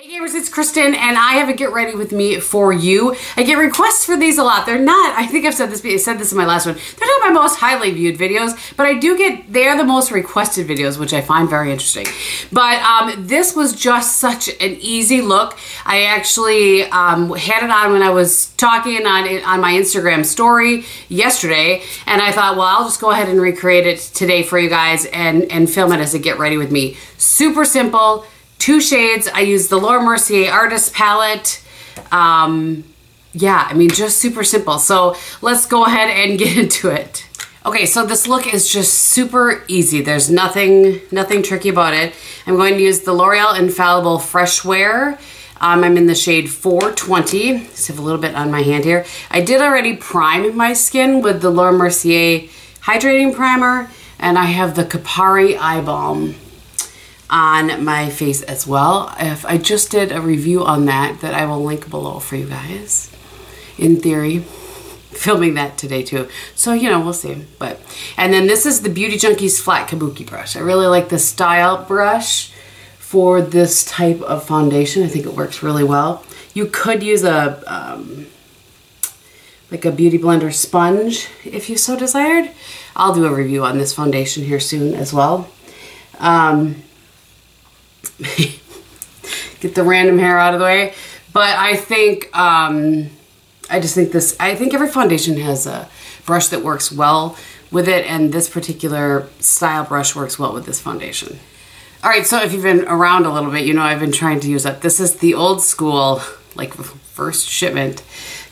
Hey gamers, it's Kristin and I have a get ready with me for you. I get requests for these a lot. They're not, I think I said this in my last one. They're not my most highly viewed videos, but I do get, they're the most requested videos, which I find very interesting. But this was just such an easy look. I actually had it on when I was talking on my Instagram story yesterday, and I thought, well, I'll just go ahead and recreate it today for you guys and film it as a get ready with me. Super simple. 2 shades. I use the Laura Mercier Artist Palette. Yeah, I mean, just super simple. So let's go ahead and get into it. Okay, so this look is just super easy. There's nothing tricky about it. I'm going to use the L'Oreal Infallible Fresh Wear. I'm in the shade 420. Just have a little bit on my hand here. I did already prime my skin with the Laura Mercier Hydrating Primer, and I have the Kapari Eye Balm on my face as well. I just did a review on that I will link below for you guys. In theory, filming that today too. So, you know, we'll see. And then this is the Beauty Junkies Flat Kabuki brush. I really like the style brush for this type of foundation. I think it works really well. You could use a like a Beauty Blender sponge if you so desired. I'll do a review on this foundation here soon as well. Get the random hair out of the way. But I think, I think every foundation has a brush that works well with it, and this particular style brush works well with this foundation. All right, so if you've been around a little bit, you know I've been trying to use up. This is the old school, like first shipment,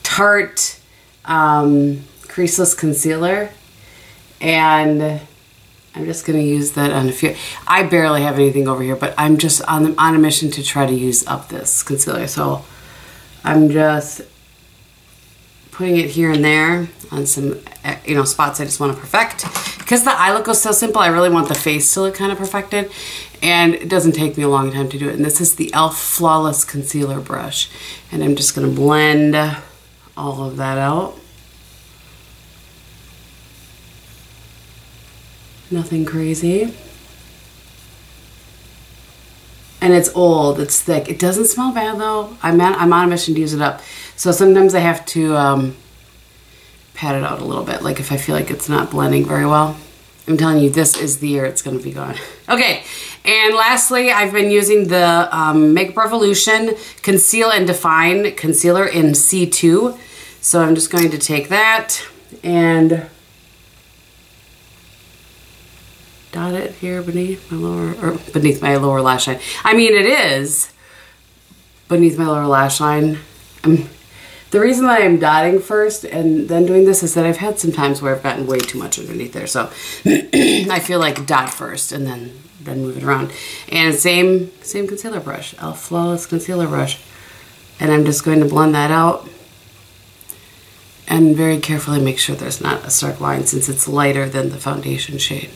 Tarte creaseless concealer, and I'm just going to use that on a few. I barely have anything over here, but I'm just on a mission to try to use up this concealer. So I'm just putting it here and there on some, you know, spots I just want to perfect. Because the eye look was so simple, I really want the face to look kind of perfected. And it doesn't take me a long time to do it. And this is the e.l.f. Flawless Concealer Brush. And I'm just going to blend all of that out. Nothing crazy. And it's old, it's thick. It doesn't smell bad though. I'm on a mission to use it up. So sometimes I have to pat it out a little bit, like if I feel like it's not blending very well. I'm telling you, this is the year it's gonna be gone. Okay, and lastly, I've been using the Makeup Revolution Conceal and Define Concealer in C2. So I'm just going to take that and dot it here beneath my lower lash line. I mean, it is beneath my lower lash line. The reason that I'm dotting first and then doing this is that I've had some times where I've gotten way too much underneath there. So I feel like dot first and then move it around. And same concealer brush, e.l.f. Flawless Concealer Brush. And I'm just going to blend that out and very carefully make sure there's not a stark line since it's lighter than the foundation shade.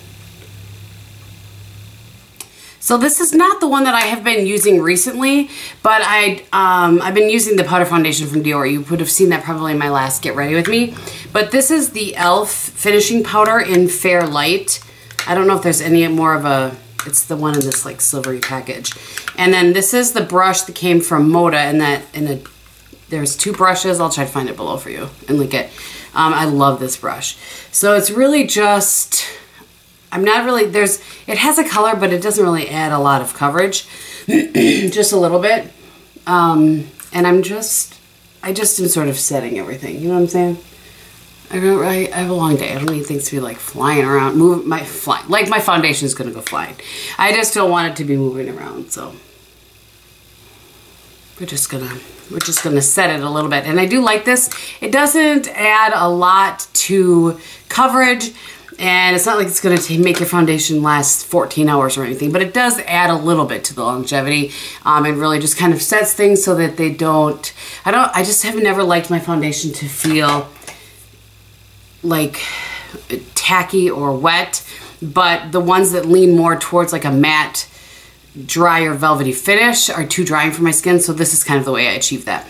So this is not the one that I have been using recently, but I've been using the powder foundation from Dior. You would have seen that probably in my last Get Ready With Me. But this is the e.l.f. finishing powder in Fair Light. I don't know if there's any more of a, it's the one in this like silvery package. And then this is the brush that came from Moda, and there's 2 brushes. I'll try to find it below for you and link it. I love this brush. So it's really just, it has a color, but it doesn't really add a lot of coverage, just a little bit. And I just am sort of setting everything, you know what I'm saying? I have a long day. I don't need things to be like flying around, like my foundation is gonna go flying. I just don't want it to be moving around, so. We're just gonna set it a little bit. And I do like this. It doesn't add a lot to coverage, and it's not like it's gonna make your foundation last 14 hours or anything, but it does add a little bit to the longevity. It really just kind of sets things so that they don't, I just have never liked my foundation to feel like tacky or wet, but the ones that lean more towards like a matte, drier, velvety finish are too drying for my skin, so this is kind of the way I achieve that.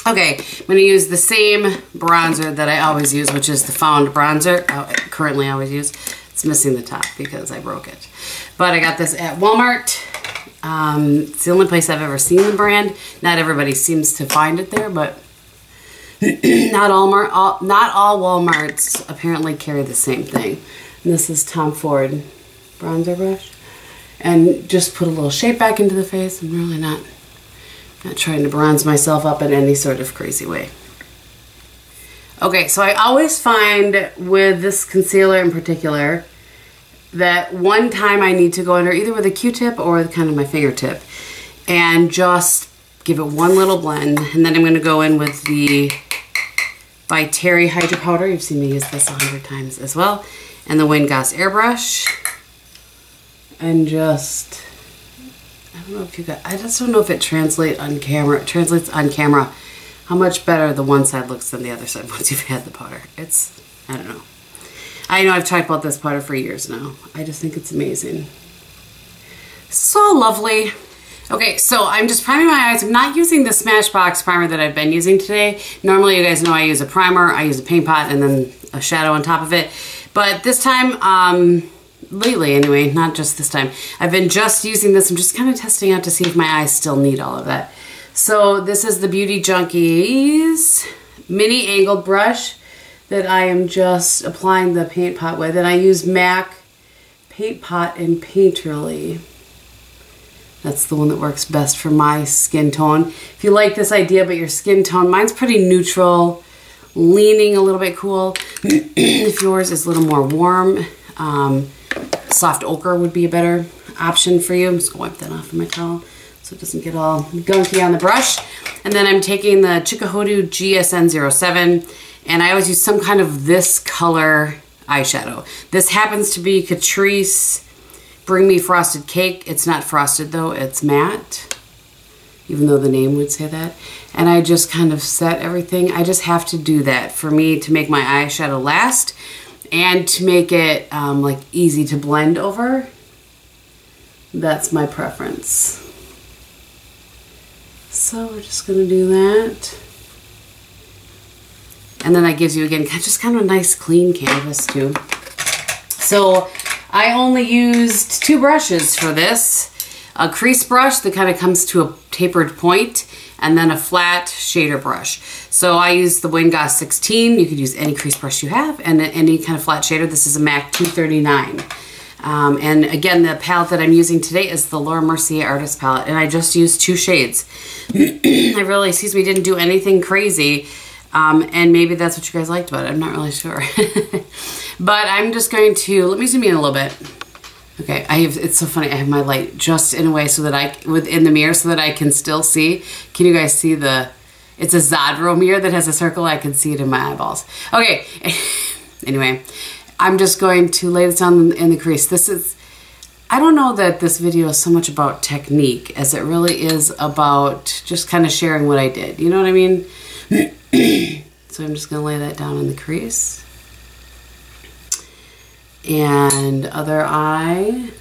Okay, I'm going to use the same bronzer that I always use, which is the Found bronzer. Currently I always use. It's missing the top because I broke it. But I got this at Walmart. It's the only place I've ever seen the brand. Not everybody seems to find it there, but not all Walmarts apparently carry the same thing. And this is Tom Ford bronzer brush. And just put a little shape back into the face. I'm really not trying to bronze myself up in any sort of crazy way. Okay, so I always find with this concealer in particular that one time I need to go under either with a Q-tip or with kind of my fingertip and just give it one little blend. And then I'm going to go in with the by Terry Hydro Powder. You've seen me use this 100 times as well. And the Wayne Goss airbrush. And just, I don't know if you got, I just don't know if it translates on camera how much better the one side looks than the other side once you've had the powder. It's, I don't know. I know I've talked about this powder for years now. I just think it's amazing. So lovely. Okay, so I'm just priming my eyes. I'm not using the Smashbox primer that I've been using today. Normally, you guys know I use a primer, I use a paint pot, and then a shadow on top of it. But this time, lately anyway, not just this time, I've been just using this. I'm just kind of testing out to see if my eyes still need all of that. So this is the Beauty Junkies mini angled brush that I am just applying the paint pot with. And I use MAC Paint Pot and Painterly. That's the one that works best for my skin tone. If you like this idea, but your skin tone, mine's pretty neutral, leaning a little bit cool. If yours is a little more warm, soft ochre would be a better option for you. I'm just gonna wipe that off of my towel so it doesn't get all gunky on the brush. And then I'm taking the Chikuhodu GSN07, and I always use some kind of this color eyeshadow. This happens to be Catrice Bring Me Frosted Cake. It's not frosted though, it's matte, even though the name would say that. And I just kind of set everything. I just have to do that for me to make my eyeshadow last and to make it like easy to blend over. That's my preference. So we're just gonna do that. And then that gives you, again, just kind of a nice clean canvas too. So I only used 2 brushes for this. A crease brush that kind of comes to a tapered point, and then a flat shader brush. So I used the Wayne Goss 16. You could use any crease brush you have, and any kind of flat shader. This is a MAC 239. And again, the palette that I'm using today is the Laura Mercier Artist Palette, and I just used 2 shades. I really, excuse me, didn't do anything crazy, and maybe that's what you guys liked about it. I'm not really sure. But I'm just going to, let me zoom in a little bit. Okay, it's so funny, I have my light just in a way so that within the mirror so that I can still see. Can you guys see it's a Zadro mirror that has a circle, I can see it in my eyeballs. Okay, anyway. I'm just going to lay this down in the crease. I don't know that this video is so much about technique as it really is about just kind of sharing what I did. You know what I mean? So I'm just going to lay that down in the crease. And other eye.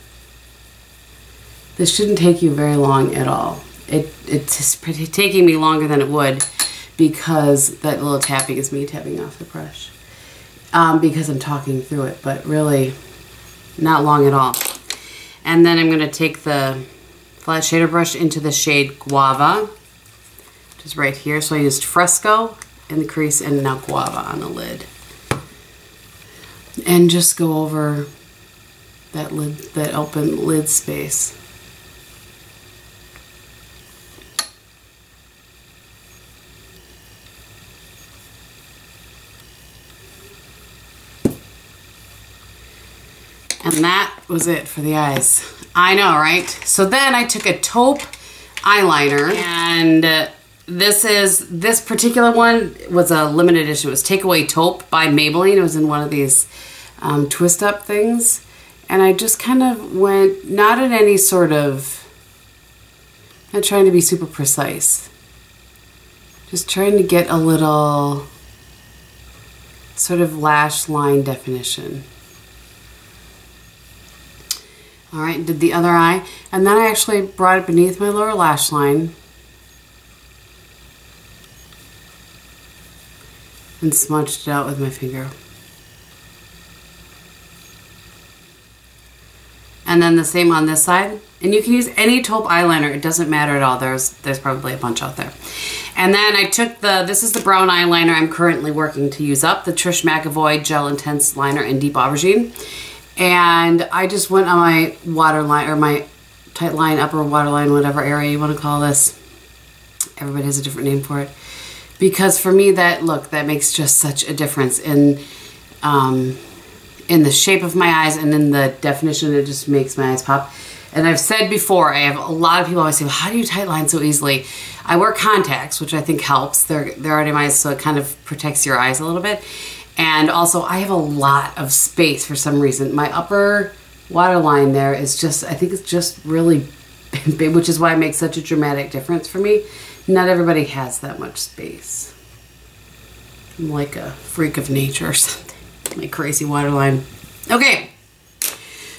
This shouldn't take you very long at all. It's taking me longer than it would because that little tapping is me tapping off the brush. Because I'm talking through it, but really not long at all. And then I'm going to take the flat shader brush into the shade Guava, which is right here. So I used Fresco in the crease and now Guava on the lid. And just go over that lid, that open lid space. And that was it for the eyes. I know, right? So then I took a taupe eyeliner, and this particular one was a limited edition. It was Takeaway Taupe by Maybelline. It was in one of these twist up things. And I just kind of went, not in any sort of, not trying to be super precise. Just trying to get a little sort of lash line definition. All right, did the other eye, and then I actually brought it beneath my lower lash line and smudged it out with my finger. And then the same on this side. And you can use any taupe eyeliner. It doesn't matter at all. There's probably a bunch out there. And then I took this is the brown eyeliner I'm currently working to use up, the Trish McAvoy Gel Intense Liner in Deep Aubergine. And I just went on my waterline, or my tight line, upper waterline, whatever area you want to call this. Everybody has a different name for it. Because for me, that makes just such a difference in the shape of my eyes and in the definition. It just makes my eyes pop. And I've said before, I have a lot of people always say, well, how do you tight line so easily? I wear contacts, which I think helps. They're already my eyes, so it kind of protects your eyes a little bit. And also, I have a lot of space for some reason. My upper waterline there is just, I think it's just really big, which is why it makes such a dramatic difference for me. Not everybody has that much space. I'm like a freak of nature or something. My crazy waterline. Okay.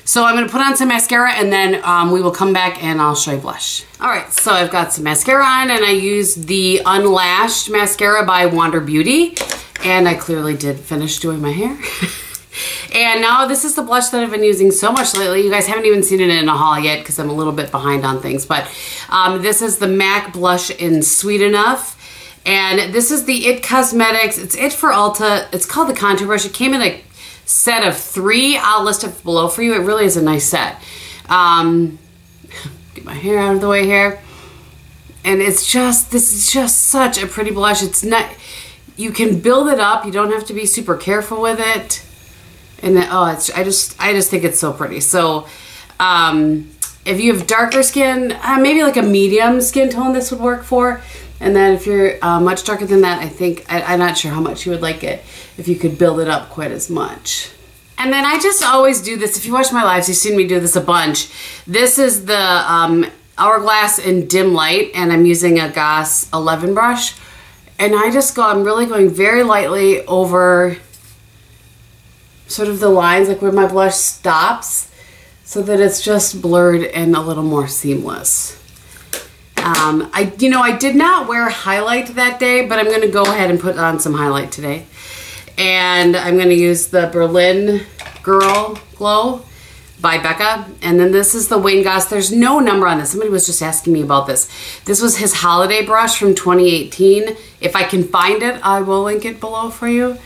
So I'm going to put on some mascara, and then we will come back and I'll show you blush. All right, so I've got some mascara on, and I used the Unlashed mascara by Wander Beauty. And I clearly did finish doing my hair. And now this is the blush that I've been using so much lately. You guys haven't even seen it in a haul yet because I'm a little bit behind on things. But this is the MAC blush in Sweet Enough. And this is the IT Cosmetics. It's It for Ulta. It's called the Contour Brush. It came in a set of 3. I'll list it below for you. It really is a nice set. Get my hair out of the way here. And it's just, this is just such a pretty blush. It's not, you can build it up. You don't have to be super careful with it. And then, oh, it's, I just think it's so pretty. So if you have darker skin, maybe like a medium skin tone this would work for. And then if you're much darker than that, I think, I'm not sure how much you would like it if you could build it up quite as much. And then I just always do this. If you watch my lives, you've seen me do this a bunch. This is the Hourglass in Dim Light, and I'm using a Goss 11 brush. And I just go, I'm really going very lightly over sort of the lines, like where my blush stops, so that it's just blurred and a little more seamless. I did not wear highlight that day, but I'm going to go ahead and put on some highlight today. And I'm going to use the Berlin Girl Glow by Becca. And then this is the Wayne Goss. There's no number on this. Somebody was just asking me about this. This was his holiday brush from 2018. If I can find it, I will link it below for you.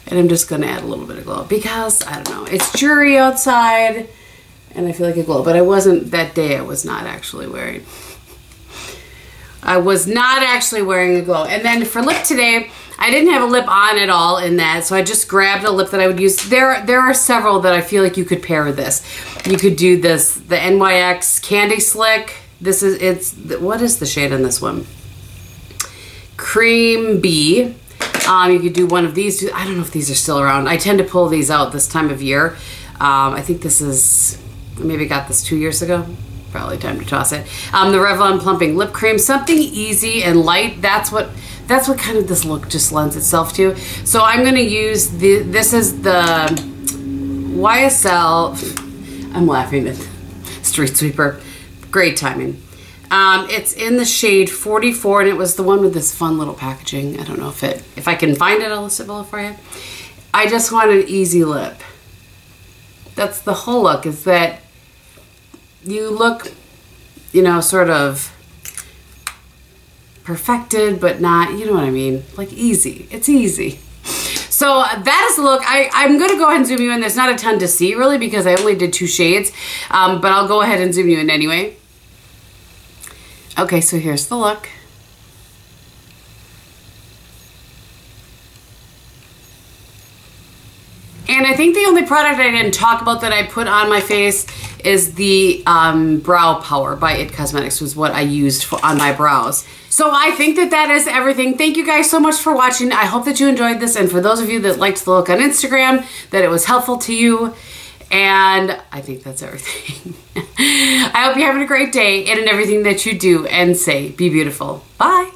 And I'm just going to add a little bit of glow because, I don't know, it's dreary outside and I feel like a glow. But I wasn't, that day I was not actually wearing. I was not actually wearing a glow. And then for lip today, I didn't have a lip on at all in that, so I just grabbed a lip that I would use. There are several that I feel like you could pair with this. You could do this, the NYX Candy Slick. This is, what is the shade on this one? Cream B. You could do one of these. I don't know if these are still around. I tend to pull these out this time of year. I think this is, maybe got this 2 years ago. Probably time to toss it. The Revlon Plumping Lip Cream, something easy and light. That's what kind of this look just lends itself to. So I'm going to use this is the YSL, I'm laughing at Street Sweeper. Great timing. It's in the shade 44, and it was the one with this fun little packaging. I don't know if I can find it, I'll list it below for you. I just want an easy lip. That's the whole look, is that you look, you know, sort of perfected, but not, you know what I mean? Like easy. It's easy. So that is the look. I'm going to go ahead and zoom you in. There's not a ton to see really because I only did 2 shades, but I'll go ahead and zoom you in anyway. Okay, so here's the look. And I think the only product I didn't talk about that I put on my face is the Brow Power by IT Cosmetics, was what I used on my brows. So I think that is everything. Thank you guys so much for watching. I hope that you enjoyed this, and for those of you that liked the look on Instagram, that it was helpful to you. And I think that's everything. I hope you're having a great day in everything that you do and say. Be beautiful. Bye.